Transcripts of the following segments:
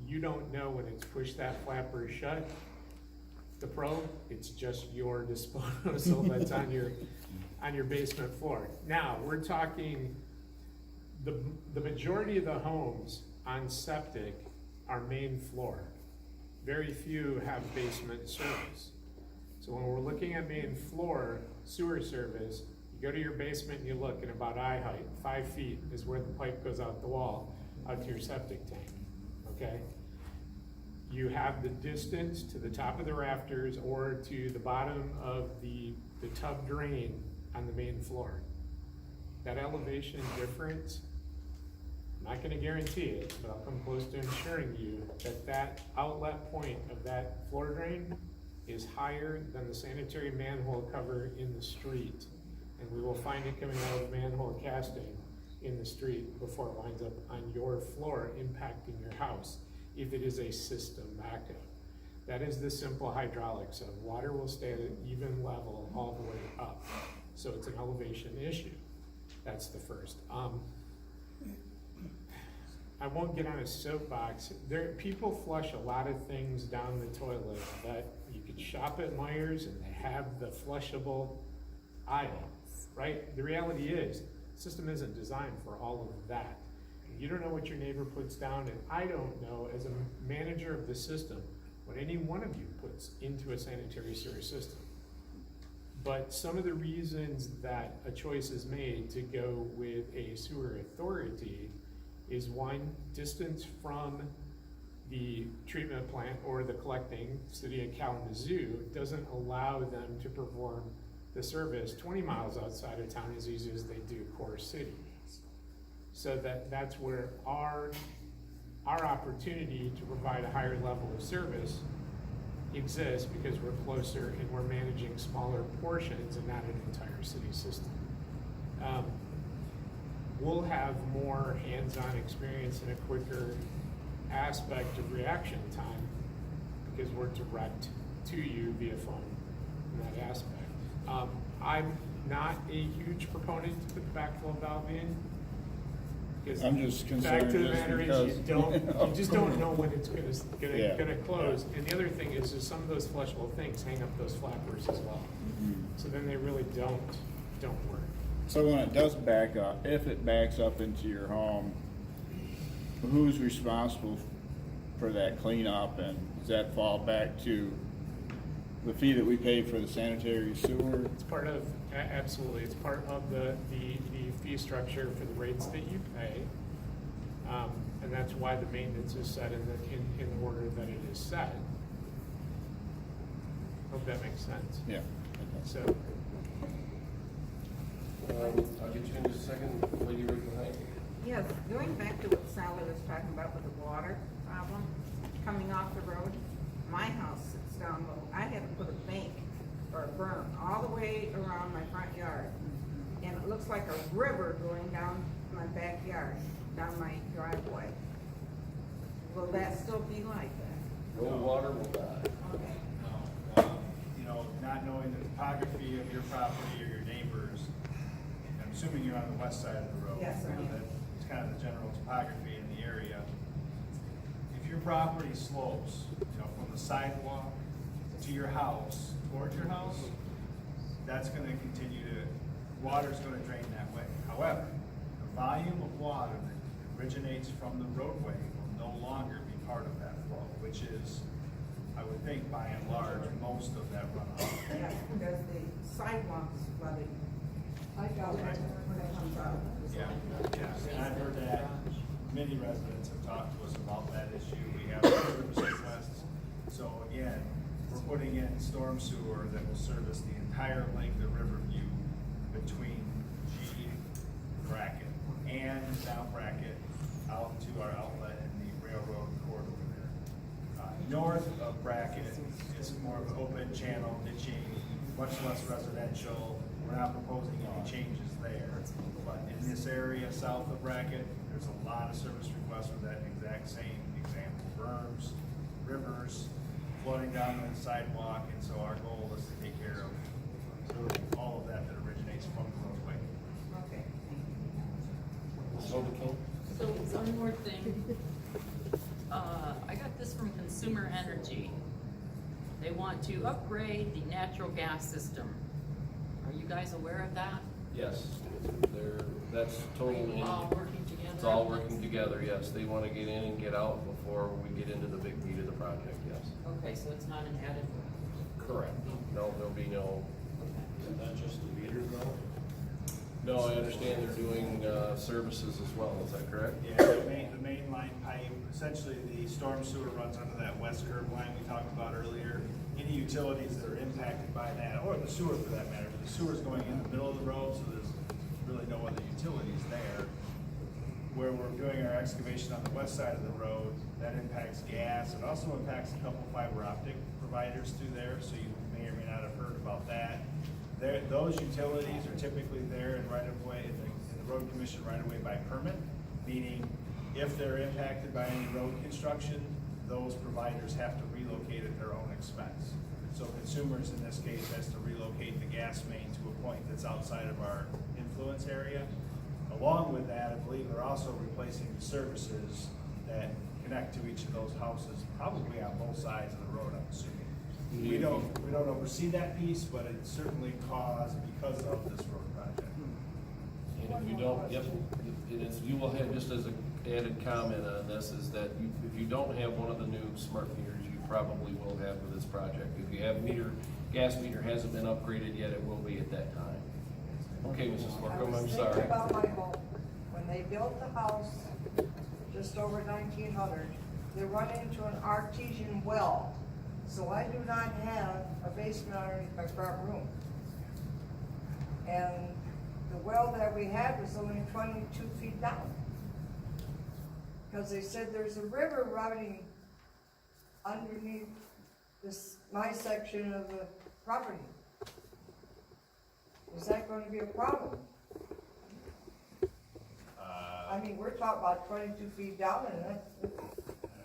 you don't know when it's pushed that flapper shut, the probe, it's just your disposal that's on your basement floor. Now, we're talking, the majority of the homes on septic are main floor. Very few have basement service. So when we're looking at main floor sewer service, you go to your basement and you look, and about eye height, 5 feet is where the pipe goes out the wall, out to your septic tank, okay? You have the distance to the top of the rafters or to the bottom of the tub drain on the main floor. That elevation difference, I'm not gonna guarantee it, but I'll come close to ensuring you that that outlet point of that floor drain is higher than the sanitary manhole cover in the street. And we will find it coming out of the manhole casting in the street before it winds up on your floor, impacting your house, if it is a system backup. That is the simple hydraulics of water will stay at an even level all the way up. So it's an elevation issue. That's the first. I won't get on a soapbox. People flush a lot of things down the toilet that you could shop at Myers and they have the flushable aisle, right? The reality is, the system isn't designed for all of that. You don't know what your neighbor puts down, and I don't know, as a manager of the system, what any one of you puts into a sanitary sewer system. But some of the reasons that a choice is made to go with a sewer authority is one, distance from the treatment plant or the collecting city of Kalamazoo doesn't allow them to perform the service 20 miles outside of town as easy as they do core city. So that's where our opportunity to provide a higher level of service exists, because we're closer and we're managing smaller portions and not an entire city system. We'll have more hands-on experience and a quicker aspect of reaction time because we're direct to you via phone in that aspect. I'm not a huge proponent to put the backflow valve in, because I'm just the concerned fact of the just matter because, is you just don't know when it's Yeah. gonna close. And the other thing is some of those flushable things hang up those flappers as well. So then they really don't work. So when it does back up, if it backs up into your home, who's responsible for that cleanup, and does that fall back to the fee that we pay for the sanitary sewer? It's part of, absolutely, it's part of the fee structure for the rates that you pay. And that's why the maintenance is set in the order that it is set. Hope that makes sense. Yeah. So, I'll get you in just a second, lady right behind you. Yes, going back to what Sally was talking about with the water problem coming off the road, my house sits down low. I had to put a bank or a berm all the way around my front yard. And it looks like a river going down my backyard, down my driveway. Will that still be like that? No water will die. Okay. You know, not knowing the topography of your property or your neighbors, I'm assuming you're on the west side of the road. Yes, I You know, am. It's kind of the general topography in the area. If your property slopes, you know, from the sidewalk to your house, towards your house, that's gonna continue to, water's gonna drain that way. However, the volume of water that originates from the roadway will no longer be part of that flow, which is, I would think, by and large, most of that runoff. Yes, because the sidewalks flooded. I got it when it comes out. Yeah, yeah, and I've heard that, many residents have talked to us about that issue, we have service requests. So again, we're putting in storm sewer that will service the entire length of Riverview between G Bracket and down Bracket out to our outlet in the railroad corridor there. North of Bracket is more of an open channel ditching, much less residential. We're not proposing any changes there. But in this area south of Bracket, there's a lot of service requests for that exact same example. Berms, rivers, flooding down the sidewalk, and so our goal is to take care of all of that originates from the roadway. Okay. So the king? So one more thing, I got Consumer Energy. They want to upgrade the natural gas system. Are you guys aware of that? Yes, that's Are totally. you all working together? It's all working together, yes. They wanna get in and get out before we get into the big meat of the project, yes. Okay, so it's not an added. Correct. No, there'll be no, Isn't that just the meter though? no, I understand they're doing, services as well, is that correct? Yeah, the main line pipe, essentially the storm sewer runs under that west curb line we talked about earlier. Any utilities that are impacted by that, or the sewer for that matter, but the sewer's going in the middle of the road, so there's really no other utilities there. Where we're doing our excavation on the west side of the road, that impacts gas. It also impacts a couple fiber optic providers through there, so you may or may not have heard about that. Those utilities are typically there in right of way, in the road commission right of way by permit, meaning if they're impacted by any road construction, those providers have to relocate at their own expense. So consumers in this case has to relocate the gas main to a point that's outside of our influence area. Along with that, I believe they're also replacing the services that connect to each of those houses, probably on both sides of the road, I'm assuming. We don't oversee that piece, but it's certainly caused because of this road project. And if you don't, yep, and it's, you will have, just as an added comment on this, is that if you don't have one of the new smart meters, you probably will have with this project. If you have gas meter hasn't been upgraded yet, it will be at that time. Okay, Mrs. Slocum, I'm I was sorry. thinking about my home, when they built the house just over 1900, they run into an artesian well. So I do not have a basement underneath my front room. And the well that we had was only 22 feet down. Because they said there's a river running underneath my section of the property. Is that going to be a problem? I mean, we're talking about 22 feet down, and that's,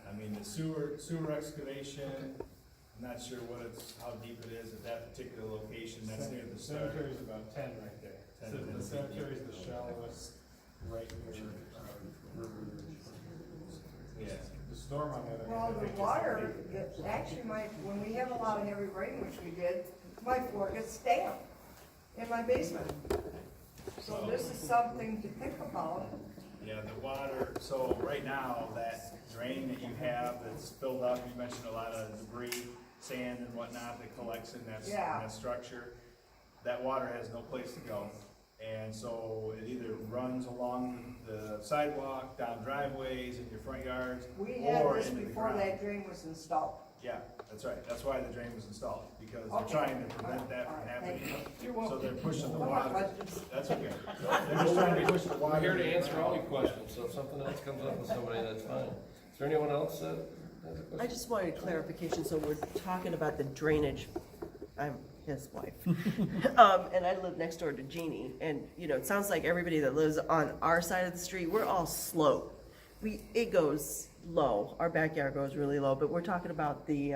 I mean, the sewer excavation, I'm not sure how deep it is at that particular location, that's near the start. Cemetery's about 10 right there. 10 So to the 10 cemetery's feet. the shallowest right near, Yeah. the storm on the other hand. well, I the think is water, heavy. it actually when we have a lot of heavy rain, which we did, my floor gets damp in my basement. So this is something to think about. Yeah, the water, so right now, that drain that you have that's filled up, you mentioned a lot of debris, sand and whatnot that collects in that Yeah. structure. That water has no place to go. And so it either runs along the sidewalk, down driveways, in your front yards, We had or this into the before ground. that drain was installed. Yeah, that's right. That's why the drain was installed, because they're Okay. trying to prevent that All from right, thank happening. you. You're So they're pushing the No more water. questions. That's okay. They're just trying to push the water. We're here to answer all your questions, so if something else comes up with somebody, that's fine. Is there anyone else that has a I question? just wanted clarification, so we're talking about the drainage, I'm his wife. And I live next door to Jeannie, and, you know, it sounds like everybody that lives on our side of the street, we're all slope. It goes low, our backyard goes really low, but we're talking about the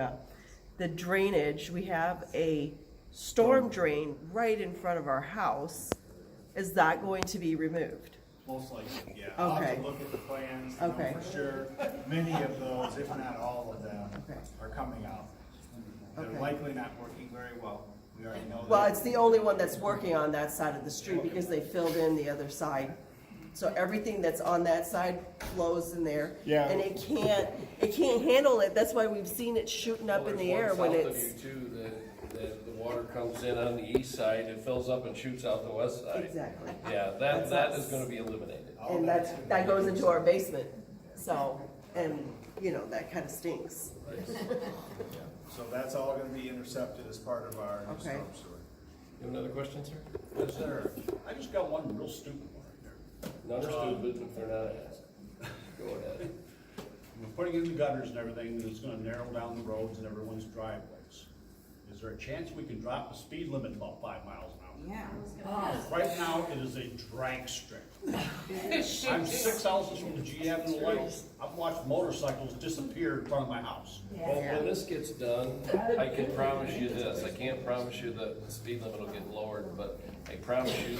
drainage. We have a storm drain right in front of our house. Is that going to be removed? Most likely, yeah. I'll have Okay. to look at the plans, to know Okay. for sure. Many of those, if not all of them, Okay. are coming out. They're Okay. likely not working very well. We already know that. Well, it's the only one that's working on that side of the street because they filled in the other side. So everything that's on that side flows in there. Yeah. And it can't handle it. That's why we've seen it shooting up Well, in the there's air one when south of it's. you too, that the water comes in on the east side, it fills up and shoots out the west side. Exactly. Yeah, That's that us. is gonna be eliminated. All And that's that goes into our basement. So, and, you know, that kind of stinks. So that's all gonna be intercepted as part of our new Okay. storm sewer. You have another question, sir? Yes, sir. I just got one real stupid one right there. None are stupid if they're not asked. Go ahead. We're putting in the gutters and everything, and it's gonna narrow down the roads and everyone's driveways. Is there a chance we can drop the speed limit about 5 miles an hour? Yeah. Right now, it is a drag strip. I'm 6 houses from the G Avenue light. I've watched motorcycles disappear in front of my house. Well, when this gets done, I can promise you this, I can't promise you that the speed limit will get lowered, but I promise you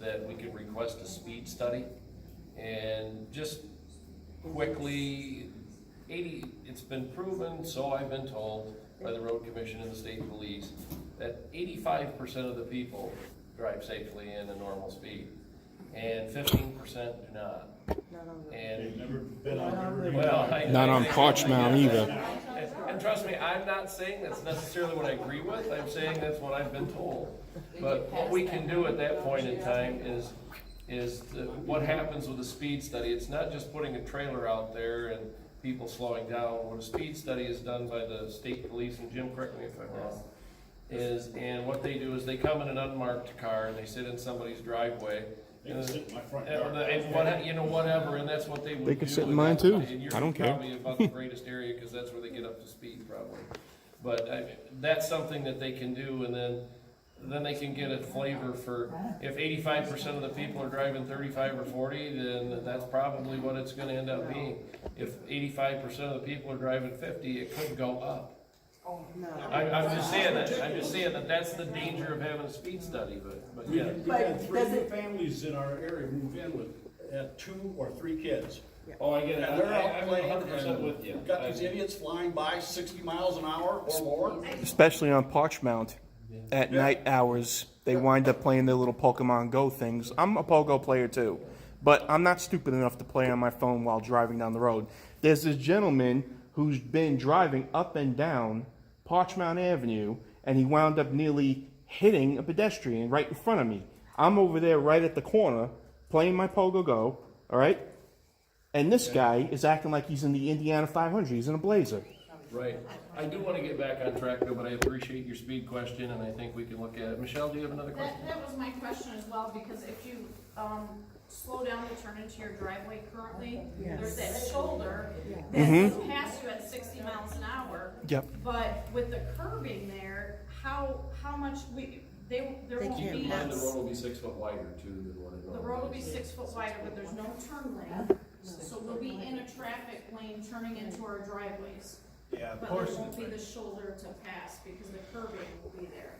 that we can request a speed study and just quickly, it's been proven, so I've been told, by the road commission and the state police, that 85% of the people drive safely in a normal speed, and 15% do not. And, They've never been on. well, Not on Parchment either. And trust me, I'm not saying that's necessarily what I agree with, I'm saying that's what I've been told. But what we can do at that point in time is what happens with a speed study. It's not just putting a trailer out there and people slowing down. What a speed study is done by the state police, and Jim, correct me if I'm wrong, and what they do is they come in an unmarked car and they sit in somebody's driveway. They can sit in my front yard. Whatever, and that's what they would do. They can sit in and mine that's too. what- and you're I don't care. Probably about the greatest area, cause that's where they get up to speed probably. But that's something that they can do, and then they can get a flavor for, if 85% of the people are driving 35 or 40, then that's probably what it's gonna end up being. If 85% of the people are driving 50, it could go up. Oh, no. I'm just saying that that's the danger of having a speed study, but We- yeah. We've had 3 new families in our area move in with 2 or 3 kids. Oh, I get it, And they're out I'm playing, 100% with you. We've got these idiots flying by 60 miles an hour or more. Especially on Parchmount at night hours, they wind up playing their little Pokemon Go things. I'm a Pogo player too, but I'm not stupid enough to play on my phone while driving down the road. There's this gentleman who's been driving up and down Parchmount Avenue, and he wound up nearly hitting a pedestrian right in front of me. I'm over there right at the corner playing my Pogo Go, all right? And this guy is acting like he's in the Indiana 500. He's in a Blazer. Right. I do want to get back on track though, but I appreciate your speed question, and I think we can look at it. Michelle, do you have another question? That was my question as well, because if you, slow down to turn into your driveway currently, there's that shoulder that goes past you at 60 miles an hour. Yep. But with the curbing there, how much there won't can't be, And the road will be 6 foot wider too than what it the normally road will be is. 6 foot wider, but there's no turn lane. So we'll be in a traffic lane turning into our driveways. Yeah, But there won't be the shoulder to pass because the curbing will be there,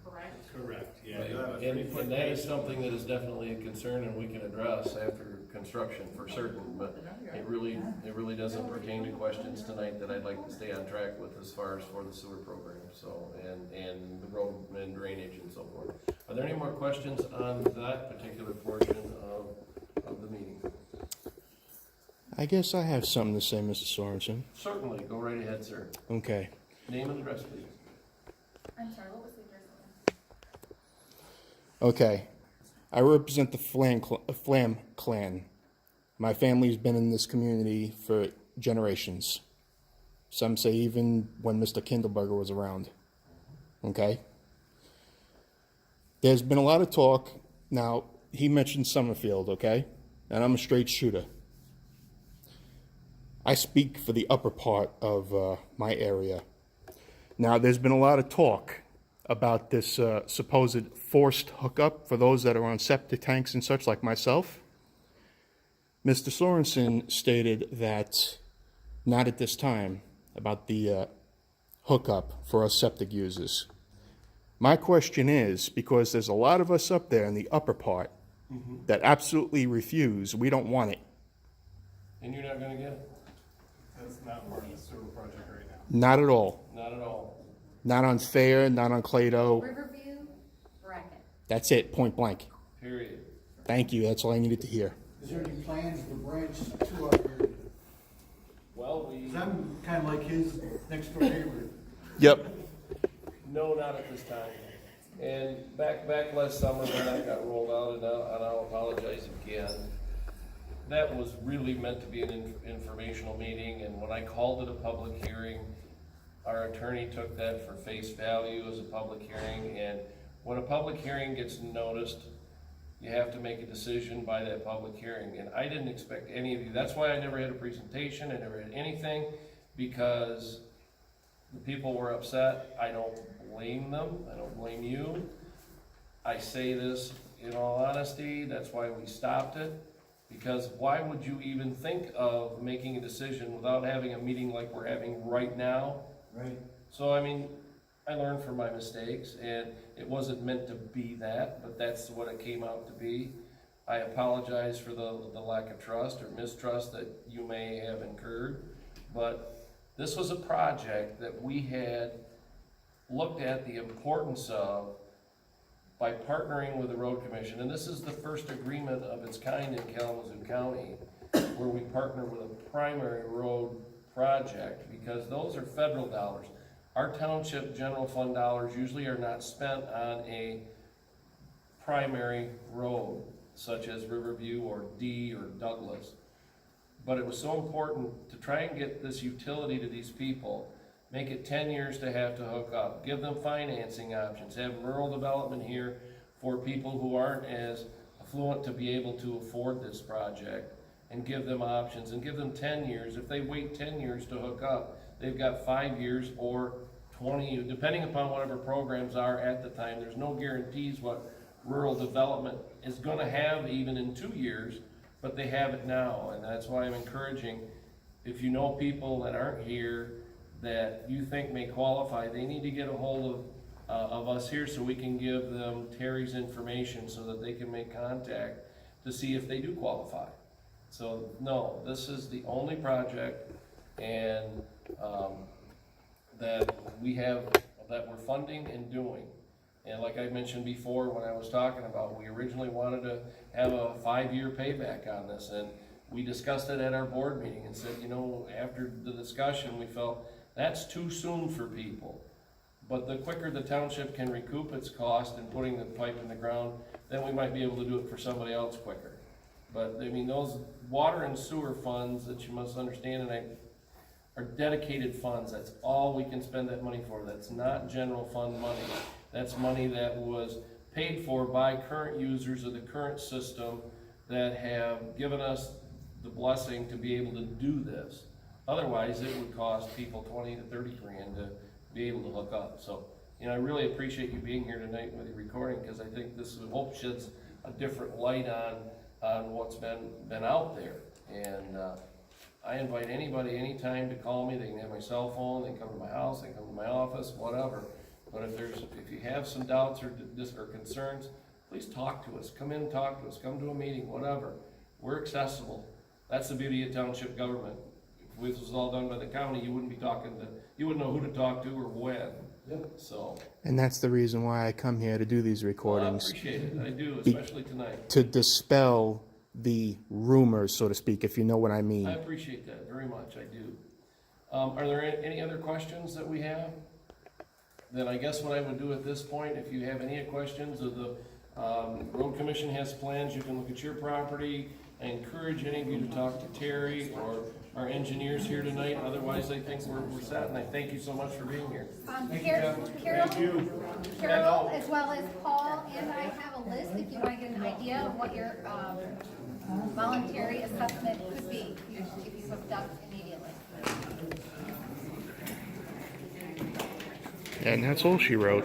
correct? Correct, yeah. Right. You'll have a And 3-foot that is base. something that is definitely a concern, and we can address after construction for certain, but it really doesn't pertain to questions tonight that I'd like to stay on track with as far as for the sewer program, so, and the road and drainage and so forth. Are there any more questions on that particular portion of the meeting? I guess I have something to say, Mr. Sorensen. Certainly, go right ahead, sir. Okay. Name and address, please. I'm sorry, what was the address? Okay. I represent the Flam clan. My family's been in this community for generations. Some say even when Mr. Kindleberger was around. Okay? There's been a lot of talk. Now, he mentioned Summerfield, okay? And I'm a straight shooter. I speak for the upper part of my area. Now, there's been a lot of talk about this supposed forced hookup for those that are on septic tanks and such, like myself. Mr. Sorensen stated that not at this time about the hookup for us septic users. My question is, because there's a lot of us up there in the upper part that absolutely refuse, we don't want it. And you're not gonna get it? That's not part of the sewer project right now. Not at all. Not at all. Not on Thayer, not on Clado. Riverview, Brackett. That's it, point blank. Period. Thank you, that's all I needed to hear. Is there any plans to branch to our area? Well, we, 'Cause I'm kinda like his next door neighbor. Yep. no, not at this time. And back last summer when that got rolled out, and I'll apologize again, that was really meant to be an informational meeting, and when I called it a public hearing, our attorney took that for face value as a public hearing, and when a public hearing gets noticed, you have to make a decision by that public hearing, and I didn't expect any of you, that's why I never had a presentation, I never had anything, because the people were upset. I don't blame them, I don't blame you. I say this in all honesty, that's why we stopped it, because why would you even think of making a decision without having a meeting like we're having right now? Right. So, I mean, I learned from my mistakes, and it wasn't meant to be that, but that's what it came out to be. I apologize for the lack of trust or mistrust that you may have incurred, but this was a project that we had looked at the importance of by partnering with the road commission, and this is the first agreement of its kind in Kalamazoo County, where we partner with a primary road project, because those are federal dollars. Our township general fund dollars usually are not spent on a primary road, such as Riverview or D or Douglas. But it was so important to try and get this utility to these people, make it 10 years to have to hook up, give them financing options, have rural development here for people who aren't as affluent to be able to afford this project, and give them options, and give them 10 years. If they wait 10 years to hook up, they've got 5 years or 20, depending upon whatever programs are at the time. There's no guarantees what rural development is gonna have even in 2 years, but they have it now, and that's why I'm encouraging, if you know people that aren't here that you think may qualify, they need to get a hold of us here so we can give them Terry's information so that they can make contact to see if they do qualify. So, no, this is the only project and that we have, that we're funding and doing. And like I mentioned before when I was talking about, we originally wanted to have a 5-year payback on this, and we discussed it at our board meeting and said, you know, after the discussion, we felt that's too soon for people. But the quicker the township can recoup its cost in putting the pipe in the ground, then we might be able to do it for somebody else quicker. But, I mean, those water and sewer funds that you must understand, and are dedicated funds. That's all we can spend that money for. That's not general fund money. That's money that was paid for by current users of the current system that have given us the blessing to be able to do this. Otherwise, it would cost people 20 to 30 grand to be able to hook up. So, you know, I really appreciate you being here tonight with your recording, because I think this hope sheds a different light on what's been out there. And I invite anybody anytime to call me. They can have my cell phone, they can come to my house, they can come to my office, whatever. But if you have some doubts or concerns, please talk to us. Come in and talk to us. Come to a meeting, whatever. We're accessible. That's the beauty of township government. If this was all done by the county, you wouldn't know who to talk to or when. Yep. So. And that's the reason why I come here to do these Well, I recordings. appreciate it. I do, especially tonight. To dispel the rumors, so to speak, if you know what I mean. I appreciate that very much. I do. Are there any other questions that we have? Then I guess what I would do at this point, if you have any questions, of the road commission has plans, you can look at your property. I encourage any of you to talk to Terry or our engineers here tonight. Otherwise, I think we're set, and I thank you so much for being here. Carol, as well as Paul and I have a list if you want to get an idea of what your voluntary assessment could be if you hooked up immediately. And that's all she wrote.